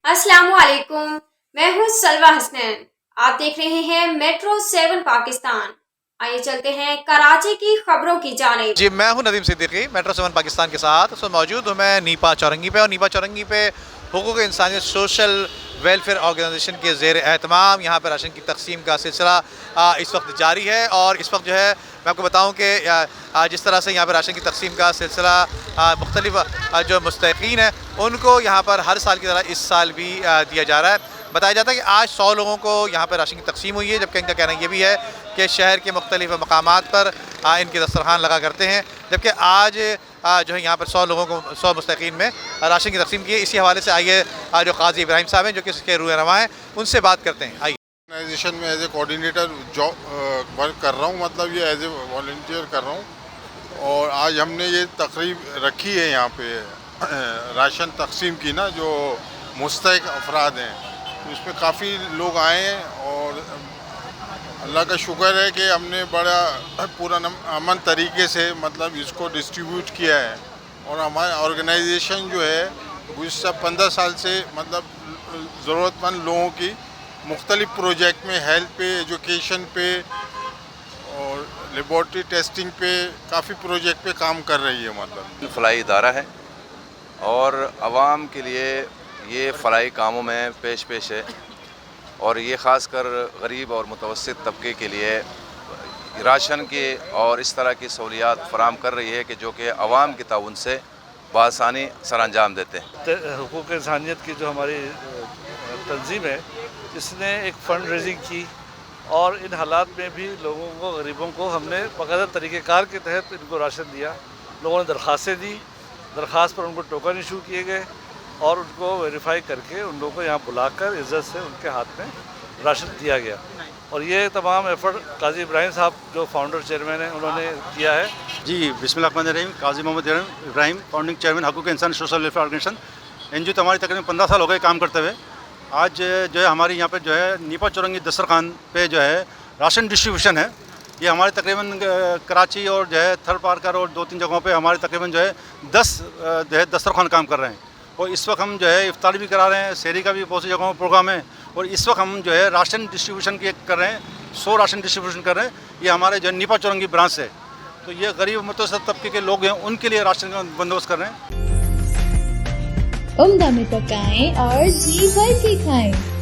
अस्सलामुअलैकुम, मैं हूं सलवा हसनैन। आप देख रहे हैं मेट्रो 7 पाकिस्तान। आइए चलते हैं कराची की खबरों की जानिब। जी, मैं हूं नदीम सिद्दीकी, मेट्रो 7 पाकिस्तान के साथ। मौजूद हूं मैं नीपा चौरंगी पे, और नीपा चौरंगी पे हुकूक इंसानियत सोशल वेलफेयर ऑर्गेनाइजेशन के ज़ेर एहतमाम यहाँ पर राशन की तकसीम का सिलसिला इस वक्त जारी है। और इस वक्त जो है मैं आपको बताऊं कि जिस तरह से यहाँ पर राशन की तकसीम का सिलसिला मुख्तलिफ जो मुस्तहिक़ीन हैं उनको यहाँ पर हर साल की तरह इस साल भी दिया जा रहा है। बताया जाता है कि आज 100 लोगों को यहाँ पर राशन की तकसीम हुई है, जबकि इनका कहना ये भी है कि शहर के मुख्तलिफ मकामात पर इनके दस्तरखान लगा करते हैं। जबकि आज जो है यहाँ पर 100 लोगों को 100 मुस्तहिक़ीन में राशन की तकसीम की है। इसी हवाले से आइए जो काजी इब्राहिम साहब हैं जो कि इसके रूहनुमा हैं उनसे बात करते हैं। आइए। ऑर्गेनाइजेशन में as a coordinator job work कर रहा हूँ, मतलब ये एज ए वॉलंटियर कर रहा हूँ। और आज हमने ये तकरीब रखी है यहाँ पे राशन तकसीम की ना, जो मुस्तहिक़ अफराद हैं, तो इस पर काफ़ी लोग आए हैं। और अल्लाह का शुक्र है कि हमने बड़ा पूरा अमन तरीके से मतलब इसको डिस्ट्रीब्यूट किया है। और हमारा ऑर्गेनाइजेशन जो है गुज़श्ता 15 साल से मतलब ज़रूरतमंद लोगों की मुख्तलिफ़ प्रोजेक्ट में हेल्थ पे, एजुकेशन पे और लेबॉर्ट्री टेस्टिंग पे काफ़ी प्रोजेक्ट पे काम कर रही है। मतलब फलाई इदारा है और आवाम के लिए ये फलाई कामों में पेश है। और ये ख़ास कर गरीब और मुतवस्सित तबके के लिए राशन के और इस तरह की सहूलियात फराम कर रही है कि जो कि आवाम के ताउन से बआसानी सर अंजाम देते हैं। हुकूक इंसानियत की जो हमारी तंजीम है, इसने एक फ़ंड रेजिंग की और इन हालात में भी लोगों को, गरीबों को हमने बाकायदा तरीक़ेकार के तहत इनको राशन दिया। लोगों ने दरख्वास्तें दी, दरख्वास्त पर उनको टोकन इशू किए गए और उनको वेरीफाई करके उन लोगों को यहाँ बुलाकर इज़्ज़त से उनके हाथ में राशन दिया गया। और ये तमाम एफर्ट काजी इब्राहिम साहब जो फाउंडर चेयरमैन हैं उन्होंने किया है। जी, बिस्मिल्लाहिर्रहमानिर्रहीम। काजी मोहम्मद इब्राहिम, फाउंडिंग चेयरमैन हुकूक इंसान सोशल वेलफेयर ऑर्गेनाइजेशन एनजीओ। तो हमारी तकरीबन 15 साल हो गए काम करते हुए। आज जो है हमारी यहाँ पे जो है नीपा चौरंगी दस्तरखान पे जो है राशन डिस्ट्रीब्यूशन है। ये हमारे तकरीबन कराची और जो है थर्ड पार्कर और 2-3 जगहों पे हमारे तकरीबन जो है 10 जो है दस्तरखान काम कर रहे हैं। और इस वक्त हम जो है इफ्तारी भी करा रहे हैं, सहरी का भी बहुत सी जगहों में प्रोग्राम है। और इस वक्त हम जो है राशन डिस्ट्रीब्यूशन की कर रहे हैं, 100 राशन डिस्ट्रीब्यूशन कर रहे हैं। ये हमारे जो नीपा चौरंगी ब्रांच है। तो ये गरीब मुतवस्सित तबके के लोग हैं, उनके लिए राशन का बंदोबस्त कर रहे हैं। उम्दा में पकाएं और जी भर के खाएं।